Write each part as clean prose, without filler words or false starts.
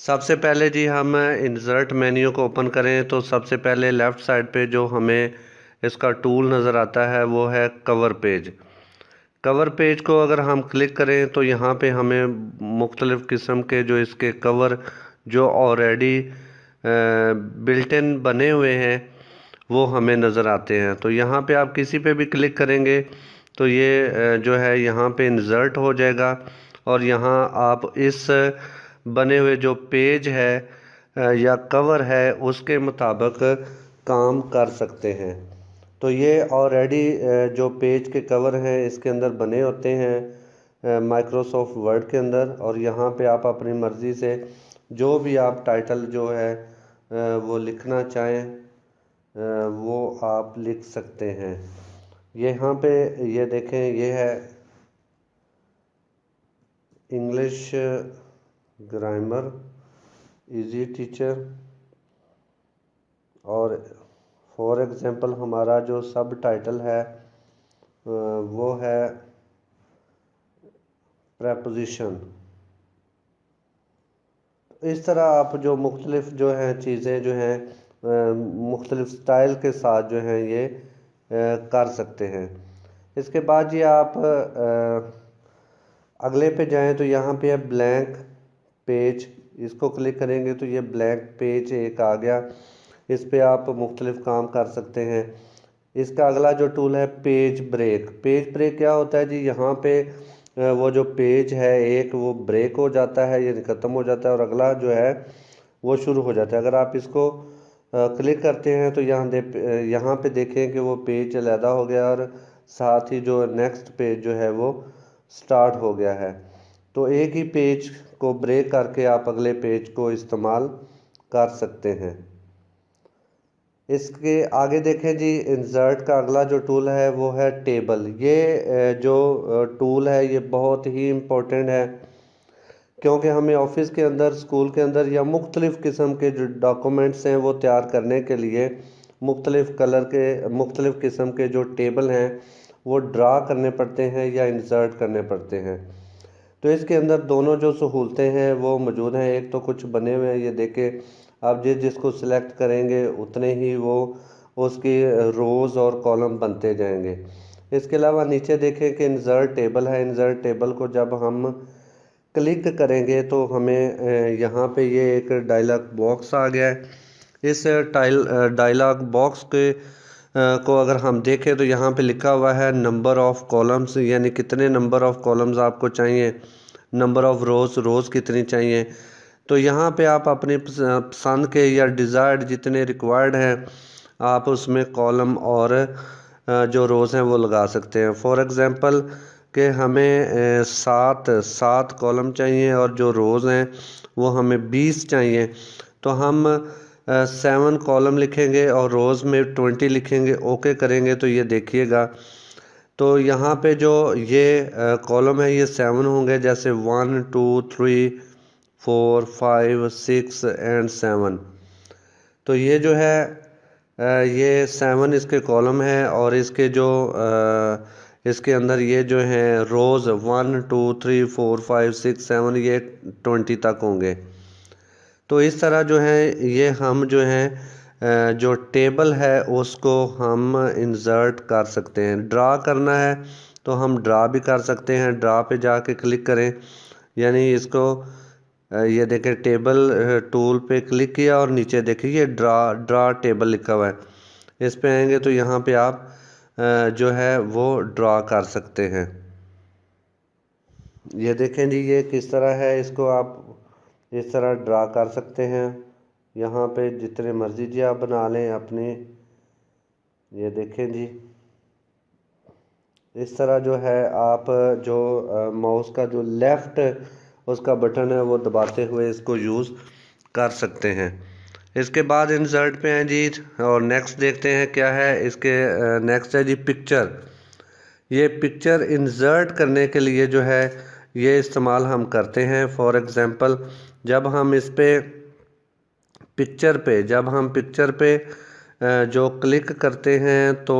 सबसे पहले जी हम इंसर्ट मेन्यू को ओपन करें तो सबसे पहले लेफ़्ट साइड पे जो हमें इसका टूल नज़र आता है वो है कवर पेज। कवर पेज को अगर हम क्लिक करें तो यहाँ पे हमें मुख्तलिफ़ किस्म के जो इसके कवर जो ऑलरेडी बिल्ट इन बने हुए हैं वो हमें नज़र आते हैं। तो यहाँ पे आप किसी पे भी क्लिक करेंगे तो ये जो है यहाँ पे इंसर्ट हो जाएगा और यहाँ आप इस बने हुए जो पेज है या कवर है उसके मुताबिक काम कर सकते हैं। तो ये ऑलरेडी जो पेज के कवर हैं इसके अंदर बने होते हैं माइक्रोसॉफ्ट वर्ड के अंदर, और यहाँ पे आप अपनी मर्ज़ी से जो भी आप टाइटल जो है वो लिखना चाहें वो आप लिख सकते हैं। यहाँ पे ये देखें, ये है इंग्लिश ग्रामर इजी टीचर, और फॉर एग्ज़ाम्पल हमारा जो सब टाइटल है वो है प्रेपोजिशन। इस तरह आप जो मुख्तलिफ़ जो हैं चीज़ें जो हैं मुख्तलिफ़ स्टाइल के साथ जो हैं ये कर सकते हैं। इसके बाद ये आप अगले पे जाएं तो यहाँ पे है ब्लैंक पेज, इसको क्लिक करेंगे तो ये ब्लैंक पेज एक आ गया। इस पे आप मुख्तलिफ़ काम कर सकते हैं। इसका अगला जो टूल है पेज ब्रेक। पेज ब्रेक क्या होता है जी, यहाँ पे वो जो पेज है एक वो ब्रेक हो जाता है, यानी ख़त्म हो जाता है, और अगला जो है वो शुरू हो जाता है। अगर आप इसको क्लिक करते हैं तो यहाँ पे देखें कि वो पेज अलहदा हो गया और साथ ही जो नेक्स्ट पेज जो है वो स्टार्ट हो गया है। तो एक ही पेज को ब्रेक करके आप अगले पेज को इस्तेमाल कर सकते हैं। इसके आगे देखें जी, इंसर्ट का अगला जो टूल है वो है टेबल। ये जो टूल है ये बहुत ही इम्पोर्टेंट है, क्योंकि हमें ऑफिस के अंदर, स्कूल के अंदर या मुख्तलिफ़ किस्म के जो डॉक्यूमेंट्स हैं वो तैयार करने के लिए मुख्तलिफ़ किस्म के जो टेबल हैं वो ड्रा करने पड़ते हैं या इंसर्ट करने पड़ते हैं। तो इसके अंदर दोनों जो सहूलतें हैं वो मौजूद हैं। एक तो कुछ बने हुए हैं, ये देखें, आप जिसको सिलेक्ट करेंगे उतने ही वो उसकी रोज़ और कॉलम बनते जाएंगे। इसके अलावा नीचे देखें कि इंसर्ट टेबल है। इंसर्ट टेबल को जब हम क्लिक करेंगे तो हमें यहाँ पे ये एक डायलॉग बॉक्स आ गया है। इस डायलॉग बॉक्स के को अगर हम देखें तो यहाँ पे लिखा हुआ है नंबर ऑफ़ कॉलम्स, यानी कितने नंबर ऑफ़ कॉलम्स आपको चाहिए, नंबर ऑफ़ रोज़ कितनी चाहिए। तो यहाँ पे आप अपनी पसंद के या डिज़ायर्ड जितने रिक्वायर्ड हैं आप उसमें कॉलम और जो रोज़ हैं वो लगा सकते हैं। फॉर एग्ज़ाम्पल कि हमें सात कॉलम चाहिए और जो रोज़ हैं वो हमें 20 चाहिए, तो हम 7 कॉलम लिखेंगे और रोज़ में 20 लिखेंगे, ओके करेंगे तो ये देखिएगा, तो यहाँ पे जो ये कॉलम है ये 7 होंगे, जैसे 1 2 3 4 5 6 एंड 7। तो ये जो है ये 7 इसके कॉलम है, और इसके जो इसके अंदर ये जो हैं रोज़ 1 2 3 4 5 6 7 ये 20 तक होंगे। तो इस तरह जो है ये हम जो हैं जो टेबल है उसको हम इंसर्ट कर सकते हैं। ड्रा करना है तो हम ड्रा भी कर सकते हैं। ड्रा पे जाके क्लिक करें, यानी इसको ये देखें टेबल टूल पे क्लिक किया और नीचे देखिए ये ड्रा टेबल लिखा हुआ है। इस पे आएंगे तो यहाँ पे आप जो है वो ड्रा कर सकते हैं। ये देखें जी ये किस तरह है, इसको आप इस तरह ड्रा कर सकते हैं। यहाँ पे जितने मर्ज़ी जी आप बना लें अपने। ये देखें जी इस तरह जो है आप जो माउस का जो लेफ़्ट उसका बटन है वो दबाते हुए इसको यूज़ कर सकते हैं। इसके बाद इंसर्ट पे हैं जी, और नेक्स्ट देखते हैं क्या है। इसके नेक्स्ट है जी पिक्चर। ये पिक्चर इंसर्ट करने के लिए जो है ये इस्तेमाल हम करते हैं। फॉर एग्ज़ाम्पल जब हम जब हम पिक्चर पे जो क्लिक करते हैं तो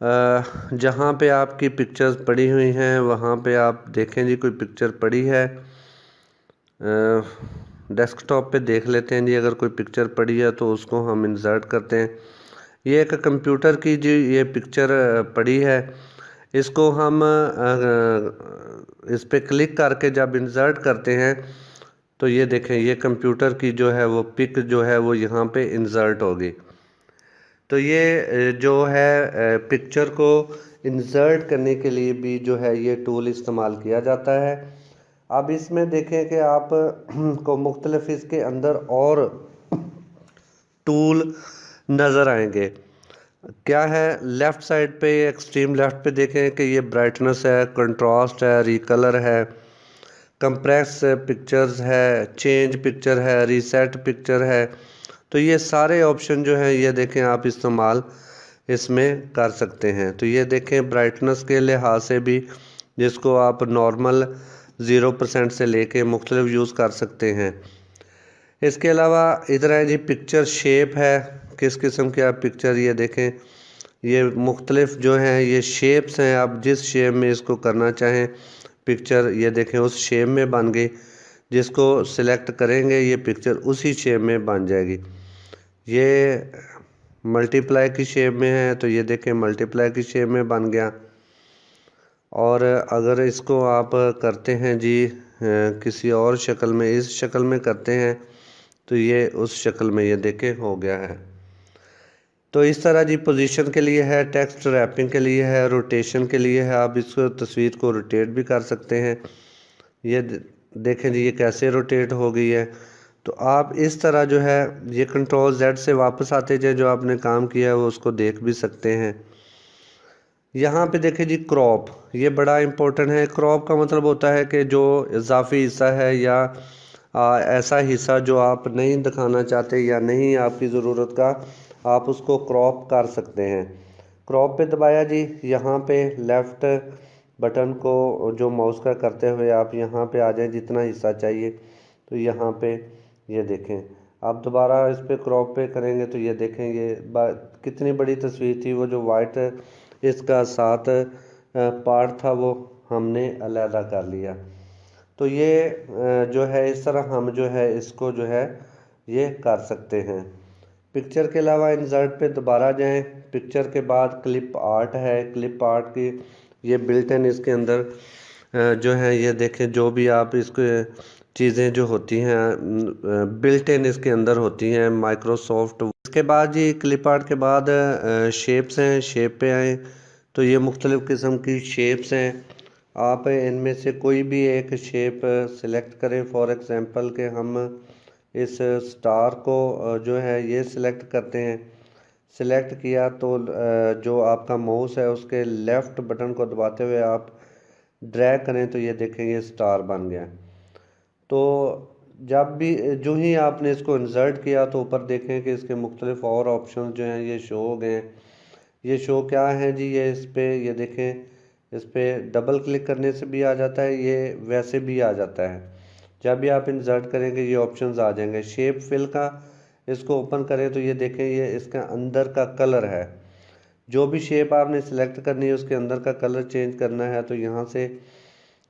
जहाँ पे आपकी पिक्चर्स पड़ी हुई हैं वहाँ पे आप देखें जी कोई पिक्चर पड़ी है। डेस्कटॉप पे देख लेते हैं जी, अगर कोई पिक्चर पड़ी है तो उसको हम इंसर्ट करते हैं। ये एक कंप्यूटर की जी ये पिक्चर पड़ी है, इसको हम इस पे क्लिक करके जब इंसर्ट करते हैं तो ये देखें, ये कंप्यूटर की जो है वो पिक जो है वो यहाँ पे इंसर्ट होगी। तो ये जो है पिक्चर को इंसर्ट करने के लिए भी जो है ये टूल इस्तेमाल किया जाता है। अब इसमें देखें कि आप को मुख्तलिफ इसके अंदर और टूल नज़र आएंगे। क्या है, लेफ़्ट साइड पे एक्सट्रीम लेफ़्ट पे देखें कि ये ब्राइटनेस है, कंट्रास्ट है, रिकलर है, कंप्रेस पिक्चर्स है, चेंज पिक्चर है, रीसेट पिक्चर है। तो ये सारे ऑप्शन जो हैं ये देखें आप इस्तेमाल इसमें कर सकते हैं। तो ये देखें ब्राइटनेस के लिहाज से भी, जिसको आप नॉर्मल 0% से लेके मुख्तलिफ यूज़ कर सकते हैं। इसके अलावा इधर है जी पिक्चर शेप है, किस किस्म के आप पिक्चर ये देखें, ये मुख्तलिफ जो हैं ये शेप्स हैं, आप जिस शेप में इसको करना चाहें पिक्चर ये देखें उस शेप में बन गई, जिसको सिलेक्ट करेंगे ये पिक्चर उसी शेप में बन जाएगी। ये मल्टीप्लाई की शेप में है तो ये देखें मल्टीप्लाई की शेप में बन गया। और अगर इसको आप करते हैं जी किसी और शक्ल में, इस शक्ल में करते हैं तो ये उस शक्ल में ये देखें हो गया है। तो इस तरह जी पोजीशन के लिए है, टेक्स्ट रैपिंग के लिए है, रोटेशन के लिए है, आप इसको तस्वीर को रोटेट भी कर सकते हैं। ये देखें जी ये कैसे रोटेट हो गई है। तो आप इस तरह जो है ये कंट्रोल Z से वापस आते जाए, जो आपने काम किया है वो उसको देख भी सकते हैं। यहाँ पे देखें जी क्रॉप, ये बड़ा इम्पोर्टेंट है। क्रॉप का मतलब होता है कि जो इजाफी हिस्सा है या ऐसा हिस्सा जो आप नहीं दिखाना चाहते या नहीं आपकी ज़रूरत का, आप उसको क्रॉप कर सकते हैं। क्रॉप पे दबाया जी, यहाँ पे लेफ़्ट बटन को जो माउस का करते हुए आप यहाँ पे आ जाएं, जितना हिस्सा चाहिए तो यहाँ पे ये देखें। आप दोबारा इस पे क्रॉप पे करेंगे तो ये देखें ये कितनी बड़ी तस्वीर थी, वो जो वाइट इसका साथ पार्ट था वो हमने अलहदा कर लिया। तो ये जो है इस तरह हम जो है इसको जो है ये कर सकते हैं। पिक्चर के अलावा इंसर्ट पे दोबारा जाएं, पिक्चर के बाद क्लिप आर्ट है, क्लिप आर्ट की ये बिल्ट इन इसके अंदर जो है ये देखें, जो भी आप इसको चीज़ें जो होती हैं बिल्ट इन इसके अंदर होती हैं माइक्रोसॉफ्ट। इसके बाद जी क्लिप आर्ट के बाद शेप्स हैं, शेप पे आए तो ये मुख्तलिफ़ किस्म की शेप्स हैं। आप इनमें से कोई भी एक शेप सिलेक्ट करें। फॉर एग्ज़ाम्पल के हम इस स्टार को जो है ये सिलेक्ट करते हैं। सिलेक्ट किया तो जो आपका माउस है उसके लेफ़्ट बटन को दबाते हुए आप ड्रैग करें तो ये देखें ये स्टार बन गया। तो जब भी जो ही आपने इसको इंसर्ट किया तो ऊपर देखें कि इसके मुख्तलिफ और ऑप्शन जो हैं ये शो हो गए हैं। ये शो क्या है जी, ये इस पर ये देखें, इस पर डबल क्लिक करने से भी आ जाता है, ये वैसे भी आ जाता है। जब भी आप इंसर्ट करेंगे ये ऑप्शंस आ जाएंगे। शेप फिल का इसको ओपन करें तो ये देखें ये इसका अंदर का कलर है। जो भी शेप आपने सेलेक्ट करनी है उसके अंदर का कलर चेंज करना है तो यहाँ से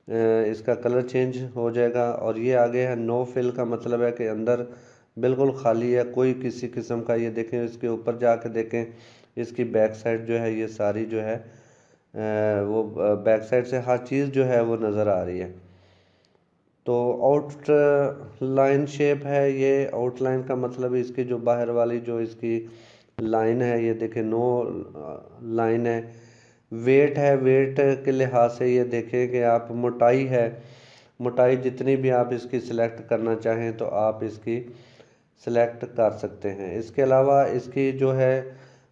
इसका कलर चेंज हो जाएगा। और ये आगे है नो फिल का मतलब है कि अंदर बिल्कुल खाली है, कोई किसी किस्म का। ये देखें इसके ऊपर जाके देखें, इसकी बैक साइड जो है ये सारी जो है वो बैक साइड से हर चीज़ जो है वो नज़र आ रही है। तो आउटलाइन शेप है, ये आउटलाइन का मतलब इसकी जो बाहर वाली जो इसकी लाइन है ये देखें नो लाइन है। वेट है, वेट के लिहाज से ये देखें कि आप मोटाई है, मोटाई जितनी भी आप इसकी सिलेक्ट करना चाहें तो आप इसकी सिलेक्ट कर सकते हैं। इसके अलावा इसकी जो है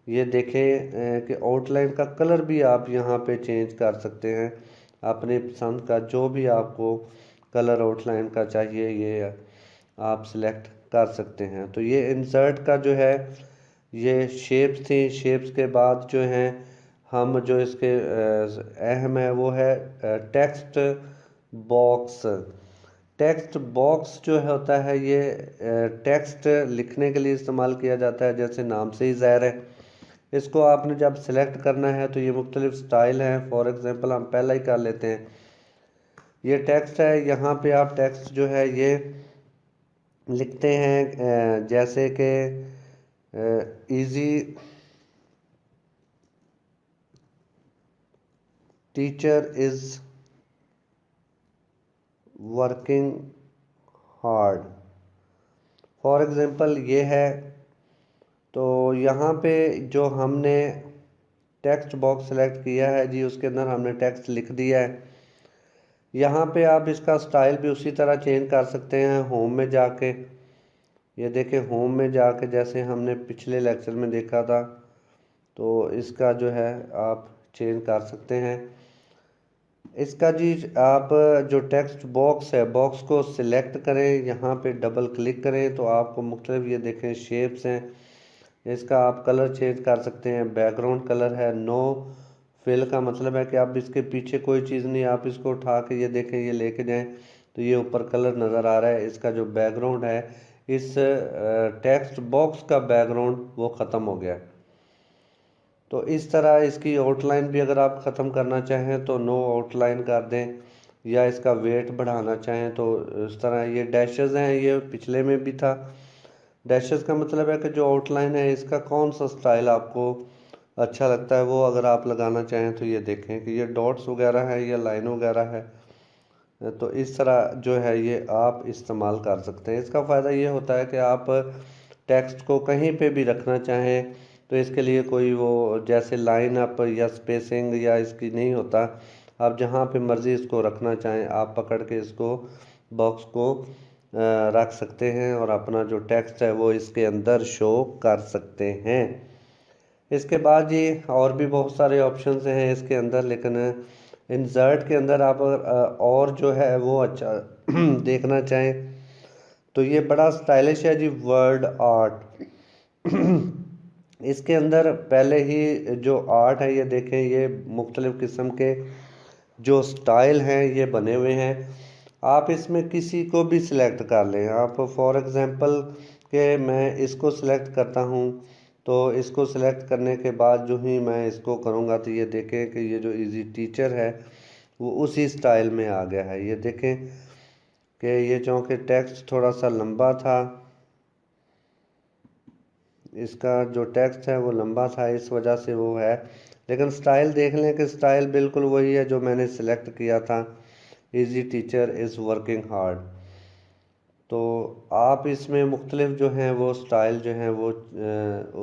ये देखें कि आउटलाइन का कलर भी आप यहाँ पे चेंज कर सकते हैं अपने पसंद का। जो भी आपको कलर आउटलाइन का चाहिए ये आप सिलेक्ट कर सकते हैं। तो ये इंसर्ट का जो है ये शेप्स थी। शेप्स के बाद जो हैं हम जो इसके अहम है वो है टेक्स्ट बॉक्स। टेक्स्ट बॉक्स जो होता है ये टेक्स्ट लिखने के लिए इस्तेमाल किया जाता है, जैसे नाम से ही ज़ाहिर है। इसको आपने जब सेलेक्ट करना है तो ये मुख्तलिफ स्टाइल हैं। फॉर एग्ज़ाम्पल हम पहला ही कर लेते हैं। ये टेक्स्ट है, यहाँ पे आप टेक्स्ट जो है ये लिखते हैं जैसे कि easy teacher is working hard, for example ये है। तो यहाँ पे जो हमने टेक्स्ट बॉक्स सेलेक्ट किया है जी, उसके अंदर हमने टेक्स्ट लिख दिया है। यहाँ पे आप इसका स्टाइल भी उसी तरह चेंज कर सकते हैं होम में जाके। ये देखें, होम में जाके जैसे हमने पिछले लेक्चर में देखा था, तो इसका जो है आप चेंज कर सकते हैं। इसका जी आप जो टेक्स्ट बॉक्स है, बॉक्स को सिलेक्ट करें, यहाँ पे डबल क्लिक करें तो आपको मुख्तलिफ ये देखें शेप्स हैं। इसका आप कलर चेंज कर सकते हैं। बैकग्राउंड कलर है नो फिल का मतलब है कि आप इसके पीछे कोई चीज़ नहीं, आप इसको उठा के ये देखें, ये लेके जाएं तो ये ऊपर कलर नज़र आ रहा है। इसका जो बैकग्राउंड है, इस टेक्स्ट बॉक्स का बैकग्राउंड वो ख़त्म हो गया। तो इस तरह इसकी आउटलाइन भी अगर आप ख़त्म करना चाहें तो नो आउटलाइन कर दें, या इसका वेट बढ़ाना चाहें तो इस तरह। ये डैशेस हैं, ये पिछले में भी था। डैशेस का मतलब है कि जो आउटलाइन है इसका कौन सा स्टाइल आपको अच्छा लगता है, वो अगर आप लगाना चाहें तो ये देखें कि ये डॉट्स वगैरह है या लाइन वगैरह है। तो इस तरह जो है ये आप इस्तेमाल कर सकते हैं। इसका फ़ायदा ये होता है कि आप टेक्स्ट को कहीं पे भी रखना चाहें तो इसके लिए कोई वो जैसे लाइन अप या स्पेसिंग या इसकी नहीं होता। आप जहाँ पे मर्ज़ी इसको रखना चाहें, आप पकड़ के इसको बॉक्स को रख सकते हैं और अपना जो टेक्स्ट है वो इसके अंदर शो कर सकते हैं। इसके बाद ये और भी बहुत सारे ऑप्शंस हैं इसके अंदर, लेकिन इंसर्ट के अंदर आप अगर और जो है वो अच्छा देखना चाहें तो ये बड़ा स्टाइलिश है जी, वर्ड आर्ट। इसके अंदर पहले ही जो आर्ट है ये देखें, ये मुख्तलिफ़ किस्म के जो स्टाइल हैं ये बने हुए हैं। आप इसमें किसी को भी सिलेक्ट कर लें। आप फॉर एग्ज़ाम्पल के मैं इसको सिलेक्ट करता हूँ, तो इसको सिलेक्ट करने के बाद जो ही मैं इसको करूँगा तो ये देखें कि ये जो इजी टीचर है वो उसी स्टाइल में आ गया है। ये देखें कि ये चूँकि टेक्स्ट थोड़ा सा लंबा था, इसका जो टेक्स्ट है वो लंबा था, इस वजह से वो है। लेकिन स्टाइल देख लें कि स्टाइल बिल्कुल वही है जो मैंने सिलेक्ट किया था, easy teacher is working hard. तो आप इसमें मुख्तलिफ जो हैं वो स्टाइल जो हैं वो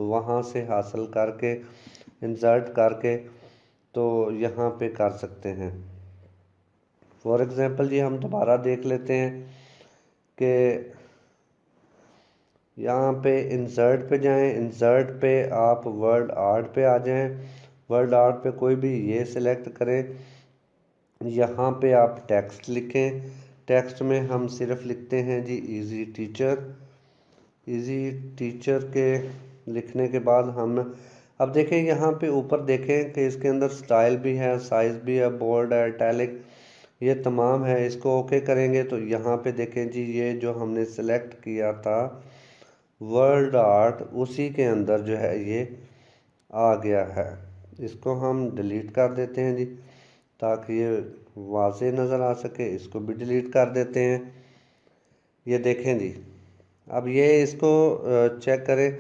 वहाँ से हासिल करके इंसर्ट करके तो यहाँ पे कर सकते हैं। फॉर एग्ज़ाम्पल जी हम दोबारा देख लेते हैं कि यहाँ पे इंसर्ट पे जाएं, इंसर्ट पे आप वर्ड आर्ट पे आ जाएं, वर्ड आर्ट पे कोई भी ये सिलेक्ट करें। यहाँ पे आप टेक्स्ट लिखें, टेक्स्ट में हम सिर्फ लिखते हैं जी इजी टीचर। इजी टीचर के लिखने के बाद हम अब देखें यहाँ पे ऊपर देखें कि इसके अंदर स्टाइल भी है, साइज़ भी है, बोल्ड है, इटैलिक, ये तमाम है। इसको ओके करेंगे तो यहाँ पे देखें जी ये जो हमने सेलेक्ट किया था वर्ड आर्ट, उसी के अंदर जो है ये आ गया है। इसको हम डिलीट कर देते हैं जी ताकि ये वाज़े नज़र आ सके। इसको भी डिलीट कर देते हैं। ये देखें जी, अब ये इसको चेक करें,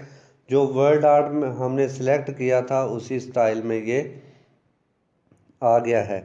जो वर्ड आर्ट में हमने सेलेक्ट किया था उसी स्टाइल में ये आ गया है।